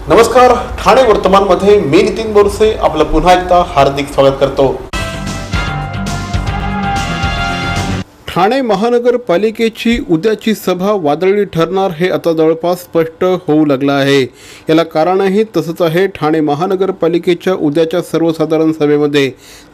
नमस्कार, ठाणे वर्तमानमध्ये मी नितीन बोरसे आपलं पुन्हा एकदा हार्दिक स्वागत करतो। ठाणे महानगरपालिकेची उद्याची सभा वादळी ठरणार हे आता जवळपास स्पष्ट होऊ लागलं आहे। याला कारणही तसंच आहे। ठाणे महानगरपालिकेच्या उद्याच्या सर्वसाधारण सभेमध्ये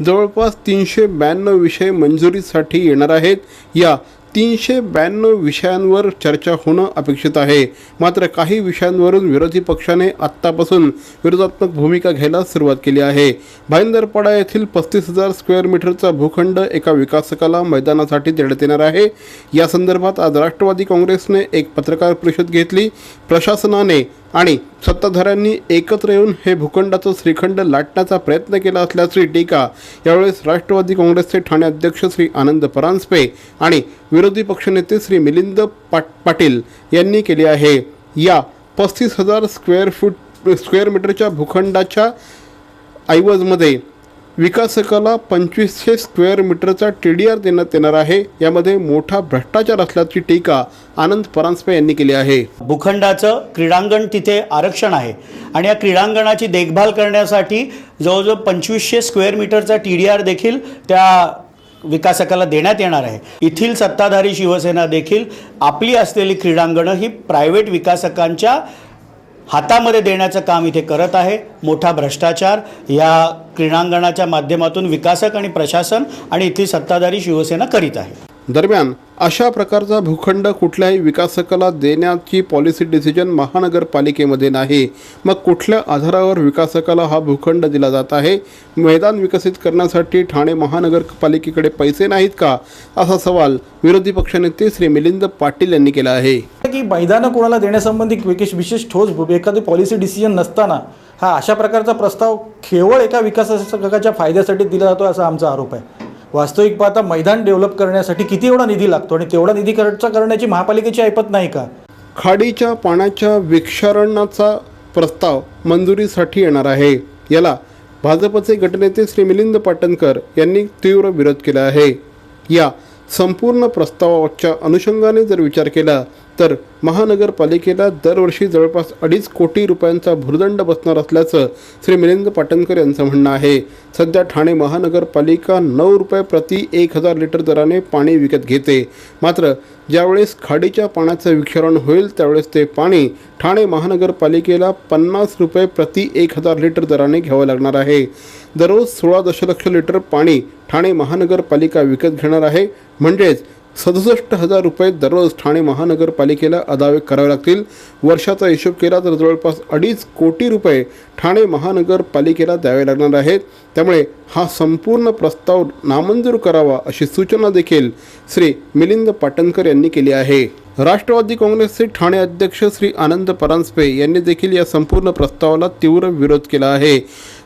जवळपास 392 विषय मंजुरीसाठी येणार आहेत। या 392 विषयांवर चर्चा होणं अपेक्षित आहे। मात्र काही विषयांवरून विरोधी पक्षाने आत्तापासून विरोधात्मक भूमिका घ्यायला सुरुवात केली आहे। भाईंदरपाडा येथील 35,000 स्क्वेअर मीटरचा भूखंड एका विकासकाला मैदानासाठी देण्यात येणार आहे। या संदर्भात आज राष्ट्रवादी काँग्रेसने एक पत्रकार परिषद घेतली। प्रशासनाने आणि सत्ताधाऱ्यांनी एकत्र येऊन हे भूखंडाचं श्रीखंड लाटण्याचा प्रयत्न केला असल्याची टीका यावेळेस राष्ट्रवादी काँग्रेसचे ठाणे अध्यक्ष श्री आनंद परांजपे आणि विरोधी पक्षनेते श्री मिलिंद पाटील यांनी केली आहे। या 35,000 स्क्वेअर मीटरच्या भूखंडाच्या ऐवजमध्ये विकासकाला 2500 स्क्वेअर मीटरचा TDR देण्यात येणार आहे। यामध्ये मोठा भ्रष्टाचार असल्याची टीका आनंद परांजपे यांनी केली आहे। भूखंडाचं क्रीडांगण तिथे आरक्षण आहे आणि या क्रीडांगणाची देखभाल करण्यासाठी जवळजवळ 2500 स्क्वेअर मीटरचा TDR देखील त्या विकासकाला देण्यात येणार आहे। येथील सत्ताधारी शिवसेना देखील आपली असलेली क्रीडांगणं ही प्रायव्हेट विकासकांच्या हातामध्ये देण्याचं काम इथे करत आहे। मोठा भ्रष्टाचार या क्रीडांगणाच्या माध्यमातून विकासक आणि प्रशासन आणि इथली सत्ताधारी शिवसेना करीत आहे। दरम्यान अशा प्रकारचा भूखंड कुठल्याही विकासकाला देण्याची पॉलिसी डिसिजन महानगरपालिकेमध्ये नाही। मग कुठल्या आधारावर विकासकाला हा भूखंड दिला जात आहे? मैदान विकसित करण्यासाठी ठाणे महानगरपालिकेकडे पैसे नाहीत का, असा सवाल विरोधी पक्षनेते श्री मिलिंद पाटील यांनी केला आहे। की मैदानं कोणाला देण्यासंबंधी विशेष ठोस एखादी पॉलिसी डिसिजन नसताना हा अशा प्रकारचा प्रस्ताव केवळ एका विकासकाच्या फायद्यासाठी दिला जातो असा आमचा आरोप आहे। वास्तविक पाहता मैदान डेव्हलप करण्यासाठी किती एवढा निधी लागतो आणि तेवढा निधी खर्च करण्याची महापालिकेची ऐपत नाही का? खाडीच्या पाण्याच्या विक्षरणाचा प्रस्ताव मंजुरीसाठी येणार आहे। याला भाजपचे गटनेते श्री मिलिंद पाटणकर यांनी तीव्र विरोध केला आहे। या संपूर्ण प्रस्तावाच्या अनुषंगाने जर विचार केला तर महानगरपालिकेला दरवर्षी जवळपास 2.5 कोटी रुपयांचा भूर्दंड बसणार असल्याचं श्री मिलिंद पाटणकर यांचं म्हणणं आहे। सध्या ठाणे महानगरपालिका 9 रुपये प्रति 1000 लिटर दराने पाणी विकत घेते। मात्र ज्यावेळेस खाडीच्या पाण्याचं विक्षरण होईल त्यावेळेस ते पाणी ठाणे महानगरपालिकेला 50 रुपये प्रति 1000 लिटर दराने घ्यावं लागणार आहे। दररोज 16 दशलक्ष लिटर पाणी ठाणे महानगरपालिका विकत घेणार आहे। म्हणजेच 67,000 रुपये दररोज ठाणे महानगरपालिकेला अदावे करावे लागतील। वर्षाचा हिशोब केला तर जवळपास 2.5 कोटी रुपये ठाणे महानगरपालिकेला द्यावे लागणार आहेत। त्यामुळे हा संपूर्ण प्रस्ताव नामंजूर करावा अशी सूचना देखील श्री मिलिंद पाटणकर यांनी केली आहे। राष्ट्रवादी काँग्रेसचे ठाणे अध्यक्ष श्री आनंद परांजपे यांनी देखील या संपूर्ण प्रस्तावाला तीव्र विरोध केला आहे।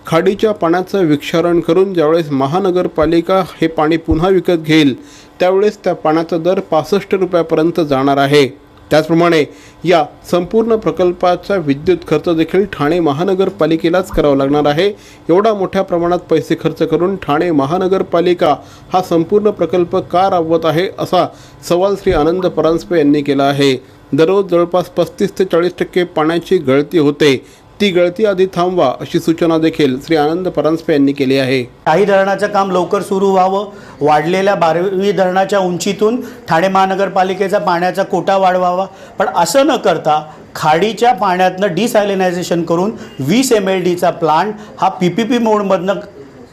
खाडीच्या पाण्याचं विक्षरण करून ज्यावेळेस महानगरपालिका हे पाणी पुन्हा विकत घेईल त्यावेळेस त्या पाण्याचा दर 65 रुपयापर्यंत जाणार आहे। त्याचप्रमाणे या संपूर्ण प्रकल्पाचा विद्युत खर्च देखील ठाणे महानगरपालिकेलाच करावा लागणार आहे। एवढा मोठ्या प्रमाणात पैसे खर्च करून ठाणे महानगरपालिका हा संपूर्ण प्रकल्प का राबवत आहे असा सवाल श्री आनंद परांजपे यांनी केला आहे। दररोज जवळपास 35 ते 40% पाण्याची गळती होते, ती गळती आधी थांबवा अशी सूचना देखील श्री आनंद परांजपे यांनी केली आहे। काही धरणाचं काम लवकर सुरू व्हावं, वाढलेल्या 12वी धरणाच्या उंचीतून ठाणे महानगरपालिकेचा पाण्याचा कोटा वाढवावा, पण असं न करता खाडीच्या पाण्यातनं डिसॅलिनायझेशन करून 20 MLDचा प्लांट हा PPP मोडमधनं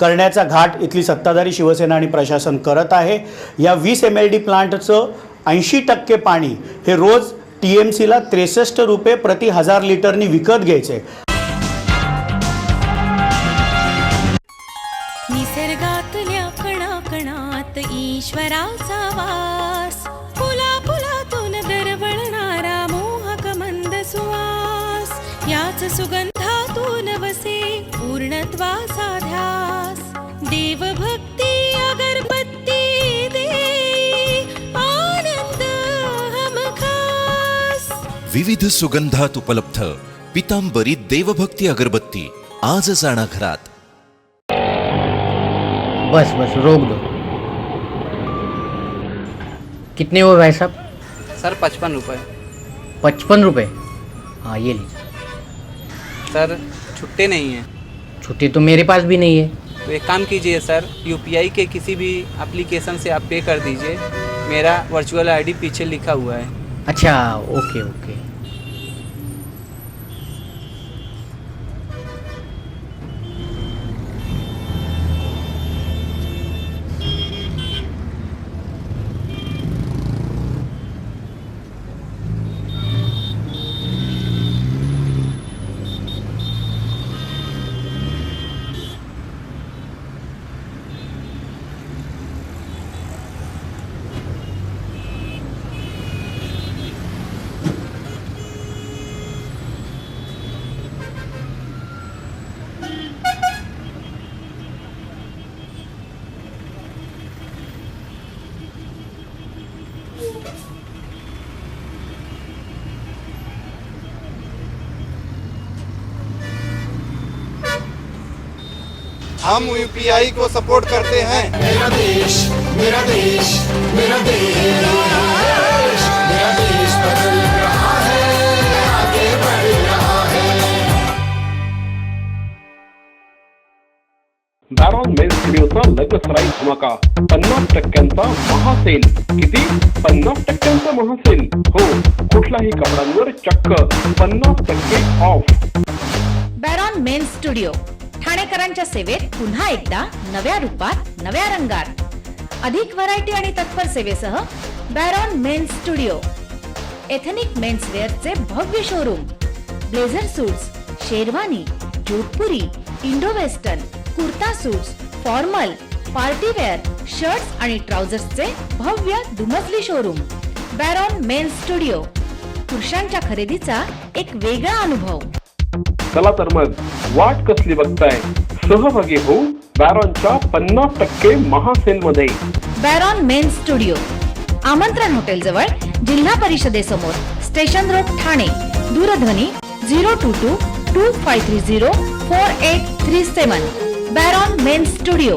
करण्याचा घाट इथली सत्ताधारी शिवसेना आणि प्रशासन करत आहे। या 20 MLD प्लांटचं 80% पाणी हे रोज TMCला 63 रुपये प्रति 1000 लिटरनी विकत घ्यायचे। निसर्गातल्या कणाकणात ईश्वराचा वास, फुला फुलातून दरवळणारा मोहक मंद सुवास, याच सुगंधातून वसे पूर्णत्वाचा ध्यास। देवभक्ती अगरबत्ती दे आनंद हमखास। विविध सुगंधात उपलब्ध पीतांबरी देवभक्ती अगरबत्ती आजच आणा घरात। बस बस रोक दो। कितने हुए भाई साहब? सर 55 रुपये। 55 रुपये? हाँ ये लीजिए। सर छुट्टे नहीं हैं। छुट्टी तो मेरे पास भी नहीं है। तो एक काम कीजिए सर, यूपीआई के किसी भी एप्लीकेशन से आप पे कर दीजिए। मेरा वर्चुअल आईडी पीछे लिखा हुआ है। अच्छा, ओके ओके। हम यूपीआई को सपोर्ट करते हैं। मेरा देश, मेरा देश, मेरा देश, मेरा देश बदल रहा है, आगे बढ़ रहा है। बॅरॉन मेल स्टुडिओचा लग्नसराई धमाका, 50% महासेल. किती? 50% महासेल. हो, कुठलाही कपड्यांवर चक्क 50% ऑफ. बॅरॉन मेन स्टुडिओ ठाणेकरांच्या सेवेत पुन्हा एकदा नव्या रूपात, नव्या रंगात. अधिक व्हरायटी आणि तत्पर सेवेसह बॅरॉन मेन स्टुडिओ. एथनिक मेन्सवेअरचे भव्य showroom. Blazer suits, sherwani, Jodhpuri, Indo western, kurta suits, formal, partywear, shirts आणि ट्राउझर्सचे भव्य दुमजली शोरूम. बॅरॉन men studio. पुरुषांच्या खरेदीचा एक वेगळा अनुभव. चला तर मग वाट कसली बघताय, सहभागी हो बॅरॉनच्या 50% महासेल मध्ये. Baron men studio, Aamantran hotel जवळ, जिल्हा परिषदेसमोर, स्टेशन रोड, ठाणे. दूरध्वनी 02225304837. Baron men studio.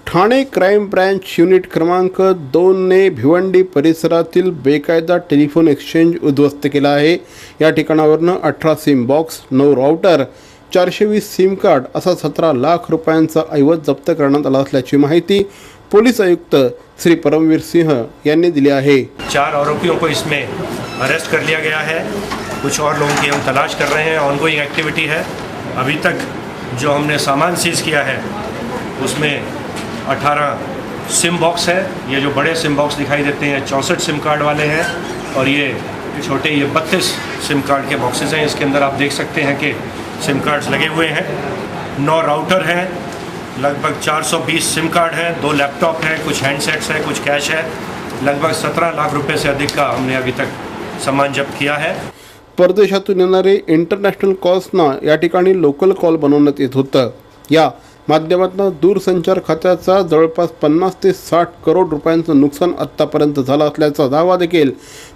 Thane crime branch unit क्रमांक 2ने भिवंडी परिसरातील बेकायदा टेलिफोन एक्सचेंज उद्ध्वस्त केला आहे. या ठिकाणावरनं 18 SIM box, 9 router, 420 SIM card असा 17 लाख रुपयांचा ऐवज जप्त करण्यात आला असल्याची माहिती पोलीस आयुक्त श्री परमवीर सिंह यांनी दिली आहे. 4 आरोपियों को इसमें अरेस्ट कर लिया गया है. कुछ और लोगों की हम तलाश कर रहे हैं, ऑनगोइंग एक्टिविटी है. अभी तक जो हमने सामान सीज किया है उसमें 18 सिम बॉक्स है. ये जो बड़े सिम बॉक्स दिखाई देते हैं 64 सिम कार्ड वाले हैं, और ये छोटे ये 32 सिम कार्ड के बॉक्सेस हैं. इसके अंदर आप देख सकते हैं कि सिम कार्ड्स लगे हुए हैं. 9 राउटर हैं, लगभग 420 सिम कार्ड हैं, 2 लैपटॉप हैं, कुछ हैंडसेट्स हैं, कुछ कैश है. लगभग 17 लाख रुपए से अधिक का हमने अभी तक सामान जब्त किया है. परदेशातून येणारे इंटरनॅशनल कॉल्सना या ठिकाणी लोकल कॉल बनवण्यात येत होतं. या माध्यमातून दूरसंचार खात्याचा जवळपास 50 ते 60 करोड रुपयांचं नुकसान आत्तापर्यंत झालं असल्याचा दावा देखील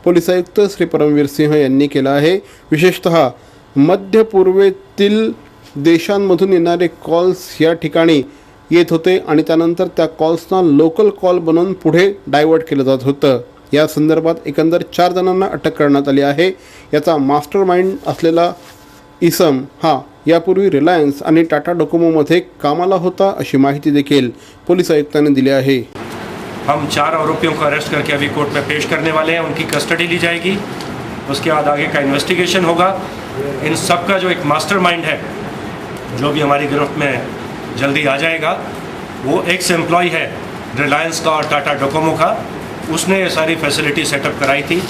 पोलीस आयुक्त श्री परमवीर सिंह यांनी केला आहे. विशेषतः मध्य पूर्वेतील देशांमधून येणारे कॉल्स या ठिकाणी येत होते आणि त्यानंतर त्या कॉल्सना लोकल कॉल बनवून पुढे डायव्हर्ट केलं जात होतं. या संदर्भात एकंदर 4 जणांना अटक करण्यात आली आहे. याचा मास्टर माइंड असलेला इसम हा यापूर्वी रिलायन्स आणि टाटा डोकोमोमध्ये कामाला होता अशी माहिती देखील पोलीस आयुक्तांनी दिली आहे. हम 4 आरोपियों को अरेस्ट करके अभी कोर्ट में पेश करने वाले हैं. उनकी कस्टडी ली जाएगी, उसके बाद आगे का इन्वेस्टिगेशन होगा. इन सब का जो एक मास्टरमाइंड है, जो भी हमारी गिरफ्त में जल्दी आ जाएगा, वो एक्स एम्प्लॉय है रिलायंस का और टाटा डोकोमो का. उसने ये सारी फैसिलिटी सेटअप कराई थी,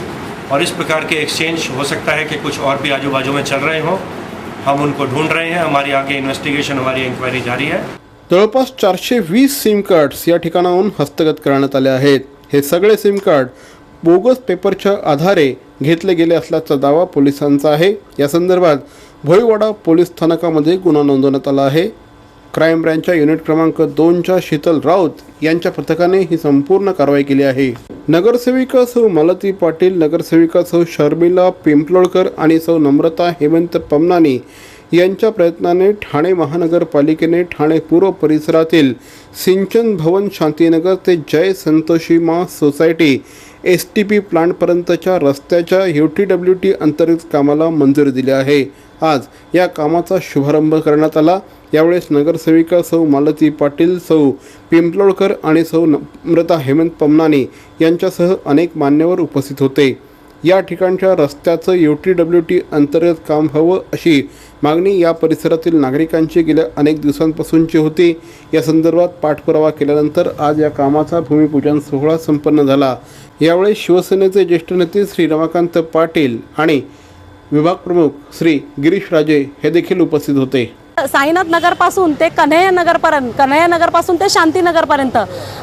और इस प्रकार के एक्सचेंज हो सकता है कि कुछ और भी आजू बाजू में चल रहे हों. हम उनको ढूंढ रहे हैं. हमारी आगे इन्वेस्टिगेशन, हमारी इंक्वायरी जारी है. जवळपास 420 सिम कार्ड्स या ठिकाणाहून हस्तगत करण्यात आले आहेत. हे सगळे सिम कार्ड बोगस पेपरच्या आधारे घेतले गेले असल्याचा दावा पोलिसांचा आहे. या संदर्भात भोईवाडा पोलीस स्थानकामध्ये गुन्हा नोंदवण्यात आला आहे. क्राईम ब्रँचच्या युनिट क्रमांक 2च्या शीतल राऊत यांच्या पथकाने ही संपूर्ण कारवाई केली आहे. नगरसेविका सौ मालती पाटील, नगरसेविका सौ शर्मिला पिंपलोळकर आणि सौ नम्रता हेमंत पमनानी यांच्या प्रयत्नाने ठाणे महानगरपालिकेने ठाणे पूर्व परिसरातील सिंचन भवन शांतीनगर ते जय संतोषी मा सोसायटी STP प्लांटपर्यंतच्या रस्त्याच्या UTWT अंतर्गत कामाला मंजुरी दिली आहे. आज या कामाचा शुभारंभ करण्यात आला. यावेळेस नगरसेविका सौ मालती पाटील, सौ पिंपलोडकर आणि सौ नम्रता हेमंत पमनानी यांच्यासह अनेक मान्यवर उपस्थित होते. या ठिकाणच्या रस्त्याचं UTWT अंतर्गत काम व्हावं अशी मागणी या परिसरातील नागरिकांची गेल्या अनेक दिवसांपासूनची होती. या संदर्भात पाठपुरावा केल्यानंतर आज या कामाचा भूमिपूजन सोहळा संपन्न झाला. यावेळी शिवसेनेचे ज्येष्ठ नेते श्री रमाकांत पाटील आणि विभाग प्रमुख श्री गिरीश राजे हे देखील उपस्थित होते. साईनाथ नगरपासून ते कन्हैयानगरपासून ते शांतीनगरपर्यंत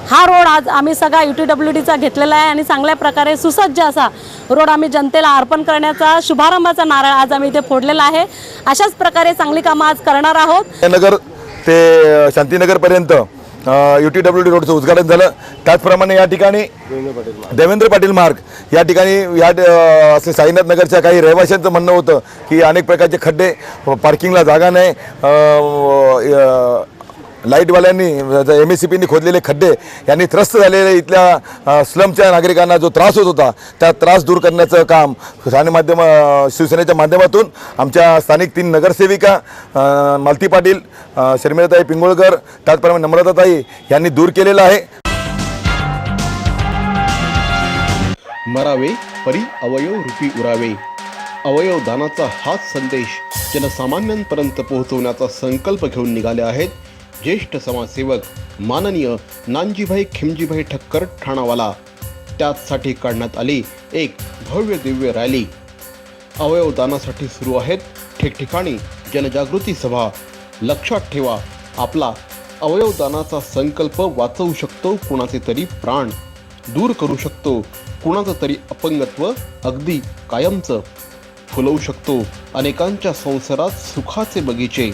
हा रोड आज आम्ही सगळा UTWTचा घेतलेला आहे आणि चांगल्या प्रकारे सुसज्ज असा रोड आम्ही जनतेला अर्पण करण्याचा शुभारंभाचा नारळ आज आम्ही इथे फोडलेला आहे. अशाच प्रकारे चांगली कामं आज करणार आहोत. नगर ते शांतीनगरपर्यंत UTWT रोडचं उद्घाटन झालं. त्याचप्रमाणे या ठिकाणी देवेंद्र पाटील मार्ग या ठिकाणी असे साईनाथ नगरच्या काही रहिवाशांचं म्हणणं होतं की अनेक प्रकारचे खड्डे, पार्किंगला जागा नाही, लाईटवाल्यांनी MSCPनी खोदलेले खड्डे यांनी त्रस्त झालेले इथल्या स्लमच्या नागरिकांना जो त्रास होत होता त्या त्रास दूर करण्याचं काम शिवसेनेच्या माध्यमातून आमच्या स्थानिक 3 नगरसेविका मालती पाटील, शर्मिलाताई पिंगोळकर, त्याचप्रमाणे नम्रताताई यांनी दूर केलेलं आहे. मरावे परी अवयव रूपी उरावे. अवयव दानाचा हाच संदेश जनसामान्यांपर्यंत पोहोचवण्याचा संकल्प घेऊन निघाले आहेत ज्येष्ठ समाजसेवक माननीय नानजीभाई खिमजीभाई ठक्कर ठाणावाला. त्याचसाठी काढण्यात आली एक भव्य दिव्य रॅली. अवयवदानासाठी सुरू आहेत ठिकठिकाणी जनजागृती सभा. लक्षात ठेवा, आपला अवयवदानाचा संकल्प वाचवू शकतो कुणाचे तरी प्राण, दूर करू शकतो कुणाचं तरी अपंगत्व अगदी कायमचं, फुलवू शकतो अनेकांच्या संसारात सुखाचे बगीचे.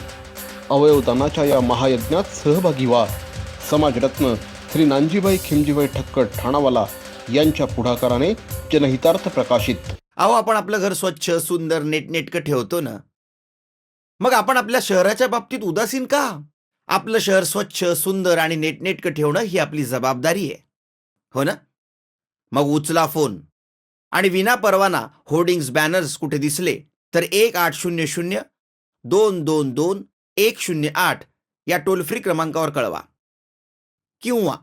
अवयवदानाच्या या महायज्ञात सहभागी व्हा. समाजरत्न श्री नानजीभाई खिमजीभाई ठक्कर ठाणावाला यांच्या पुढाकाराने जनहितार्थ प्रकाशित. अहो, आपण आपलं घर स्वच्छ, सुंदर, नेटनेटकं ठेवतो ना, मग आपण आपल्या शहराच्या बाबतीत उदासीन का? आपलं शहर स्वच्छ, सुंदर आणि नेटनेटकं ठेवणं ही आपली जबाबदारी आहे, हो ना? मग उचला फोन आणि विना परवाना होर्डिंग्स, बॅनर्स कुठे दिसले तर 1800-222-108 या टोल फ्री क्रमांकावर कळवा किंवा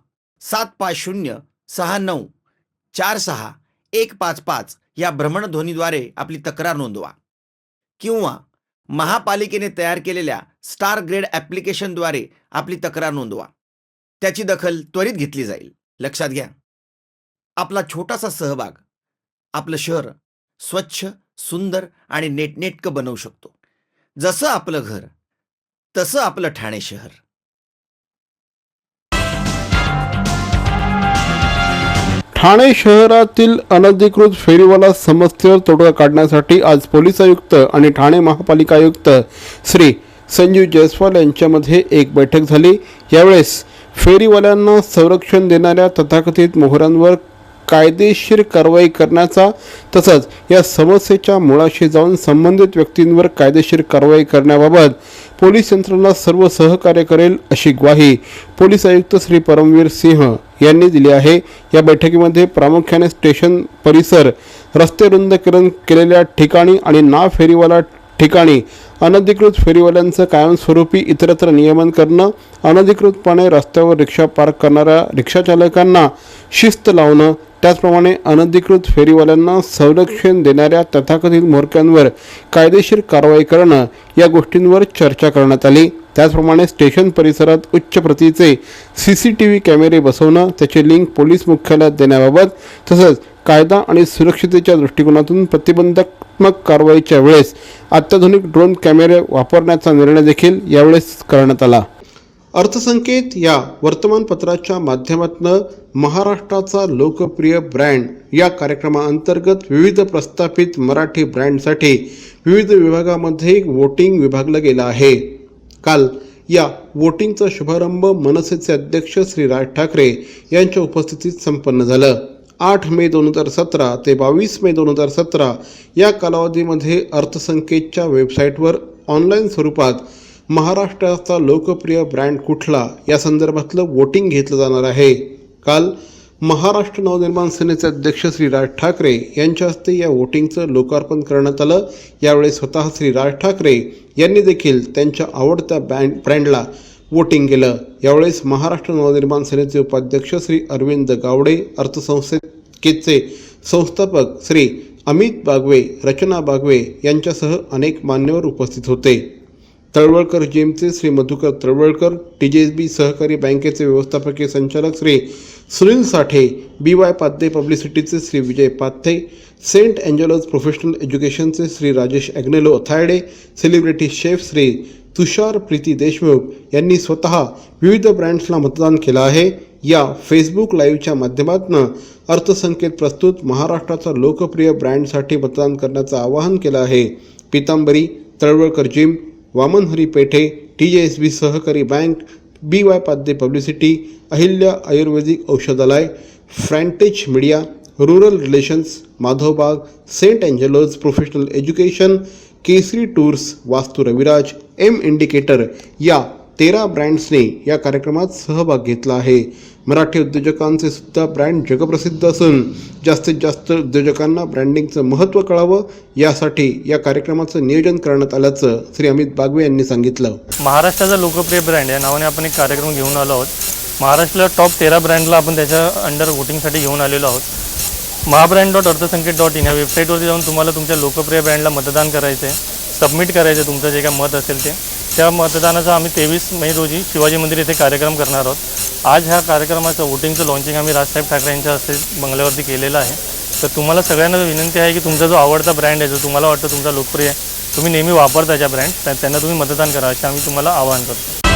7506946-155 या भ्रमणध्वनीद्वारे आपली तक्रार नोंदवा किंवा महापालिकेने तयार केलेल्या स्टार ग्रेड ॲप्लिकेशनद्वारे आपली तक्रार नोंदवा. त्याची दखल त्वरित घेतली जाईल. लक्षात घ्या, आपला छोटासा सहभाग आपलं शहर स्वच्छ, सुंदर आणि नेटनेटकं बनवू शकतो. जसं आपलं घर तसं आपलं ठाणे शहर. ठाणे शहरातील अनधिकृत फेरीवाला समस्येवर तोडगा काढण्यासाठी आज पोलीस आयुक्त आणि ठाणे महापालिका आयुक्त श्री संजीव जयस्वाल यांच्यामध्ये एक बैठक झाली. यावेळेस फेरीवाल्यांना संरक्षण देणाऱ्या तथाकथित मोहरांवर कायदेशीर कारवाई करण्याचा तसंच या समस्येच्या मुळाशी जाऊन संबंधित व्यक्तींवर कायदेशीर कारवाई करण्याबाबत पोलीस यंत्रणा सर्व सहकार्य करेल अशी ग्वाही पोलीस आयुक्त श्री परमवीर सिंह यांनी दिली आहे. या बैठकीमध्ये प्रामुख्याने स्टेशन परिसर, रस्ते रुंदीकरण केलेल्या ठिकाणी आणि ना फेरीवाला ठिकाणी अनधिकृत फेरीवाल्यांचं कायमस्वरूपी इतरत्र नियमन करणं, अनधिकृतपणे रस्त्यावर रिक्षा पार्क करणाऱ्या रिक्षाचालकांना शिस्त लावणं, त्याचप्रमाणे अनधिकृत फेरीवाल्यांना संरक्षण देणाऱ्या तथाकथित म्होरक्यांवर कायदेशीर कारवाई करणं या गोष्टींवर चर्चा करण्यात आली. त्याचप्रमाणे स्टेशन परिसरात उच्च प्रतीचे CCTV कॅमेरे बसवणं, त्याची लिंक पोलीस मुख्यालयात देण्याबाबत तसंच कायदा आणि सुरक्षितेच्या दृष्टिकोनातून प्रतिबंधात्मक कारवाईच्या वेळेस अत्याधुनिक ड्रोन कॅमेरे वापरण्याचा निर्णय देखील यावेळेस करण्यात आला. अर्थसंकेत या वर्तमानपत्राच्या माध्यमातून महाराष्ट्राचा लोकप्रिय ब्रँड या कार्यक्रमाअंतर्गत विविध प्रस्थापित मराठी ब्रँडसाठी विविध विभागामध्ये वोटिंग विभागलं गेलं आहे. काल या वोटिंगचा शुभारंभ मनसेचे अध्यक्ष श्री राज ठाकरे यांच्या उपस्थितीत संपन्न झालं. 8 मे 2017 ते 22 मे 2017 या कालावधीमध्ये अर्थसंकेतच्या वेबसाईटवर ऑनलाईन स्वरूपात महाराष्ट्राचा लोकप्रिय ब्रँड कुठला या संदर्भातलं वोटिंग घेतलं जाणार आहे. काल महाराष्ट्र नवनिर्माण सेनेचे अध्यक्ष श्री राज ठाकरे यांच्या हस्ते या वोटिंगचं लोकार्पण करण्यात आलं. यावेळी स्वतः श्री राज ठाकरे यांनी देखील त्यांच्या आवडत्या ब्रँडला वोटिंग केलं. यावेळेस महाराष्ट्र नवनिर्माण सेनेचे उपाध्यक्ष श्री अरविंद गावडे, अर्थसंस्थेचे संस्थापक श्री अमित बागवे, रचना बागवे यांच्यासह अनेक मान्यवर उपस्थित होते. तळवळकर जीएमचे श्री मधुकर तळवळकर, TJSB सहकारी बँकेचे व्यवस्थापकीय संचालक श्री सुनील साठे, BY पाध्ये पब्लिसिटीचे Shri Vijay Padhye, saint Angelos professional एज्युकेशनचे श्री राजेश ॲग्नेलो अथायडे, सेलिब्रिटी शेफ श्री तुषार प्रीती देशमुख यांनी स्वतः विविध ब्रँड्सला मतदान केलं आहे. या फेसबुक लाईव्हच्या माध्यमातून अर्थसंकेत प्रस्तुत महाराष्ट्राचा लोकप्रिय ब्रँडसाठी मतदान करण्याचं आवाहन केलं आहे. पितांबरी, तळवळकर जिम, वामनहरी पेठे, TJSB सहकारी bank, BY Padhye publicity, Ahilya Ayurvedic औषधालय, frontage media, rural relations, Madhavbaug, saint Angelos professional education, Kesari tours, Vastu Raviraj, M indicator या 13 ब्रँड्सने या कार्यक्रमात सहभाग घेतला आहे. मराठी उद्योजकांचे सुद्धा ब्रँड जगप्रसिद्ध असून जास्तीत जास्त उद्योजकांना ब्रँडिंगचं महत्त्व कळावं यासाठी या कार्यक्रमाचं नियोजन करण्यात आल्याचं श्री अमित बागवे यांनी सांगितलं. महाराष्ट्राचा लोकप्रिय ब्रँड या नावाने आपण एक कार्यक्रम घेऊन आलो आहोत. महाराष्ट्राला टॉप 13 ब्रँडला आपण त्याच्या अंडर वोटिंगसाठी घेऊन आलेलो आहोत. महाब्रँड.अर्थसंकेत.in ह्या वेबसाईटवरती जाऊन तुम्हाला तुमच्या लोकप्रिय ब्रँडला मतदान करायचं आहे, सबमिट करायचं तुमचं जे काय मत असेल ते. त्या मतदानाचा आम्ही 23 मे रोजी शिवाजी मंदिर येथे कार्यक्रम करणार आहोत. आज ह्या कार्यक्रमाचं वोटिंगचं लॉन्चिंग आम्ही राजसाहेब ठाकरे यांच्या हस्ते बंगल्यावरती केलेलं आहे. तर तुम्हाला सगळ्यांना विनंती आहे की तुमचा जो आवडता ब्रँड आहे, जो तुम्हाला वाटतं तुमचा लोकप्रिय आहे, तुम्ही नेहमी वापरता ज्या ब्रँड, त्यांना तुम्ही मतदान करा असे आम्ही तुम्हाला आवाहन करतो.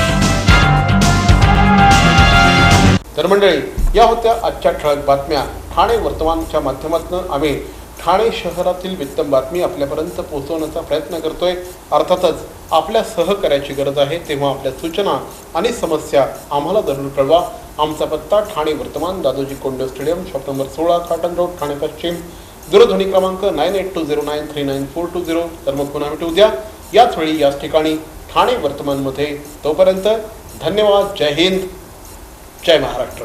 तर मंडळी, या होत्या आजच्या ठळक बातम्या. ठाणे वर्तमानच्या माध्यमातून आम्ही ठाणे शहरातील वित्तम बातमी आपल्यापर्यंत पोहोचवण्याचा प्रयत्न करतोय. अर्थातच आपल्या सहकार्याची गरज आहे, तेव्हा आपल्या सूचना आणि समस्या आम्हाला जरूर कळवा. आमचा पत्ता ठाणे वर्तमान, Dadoji Konde stadium, shop number 16, cotton road, Thane पश्चिम. दूरध्वनी क्रमांक 9820939420. तर मग पुन्हा भेटू उद्या याच वेळी याच ठिकाणी ठाणे वर्तमानमध्ये. तोपर्यंत धन्यवाद. जय हिंद, जय महाराष्ट्र.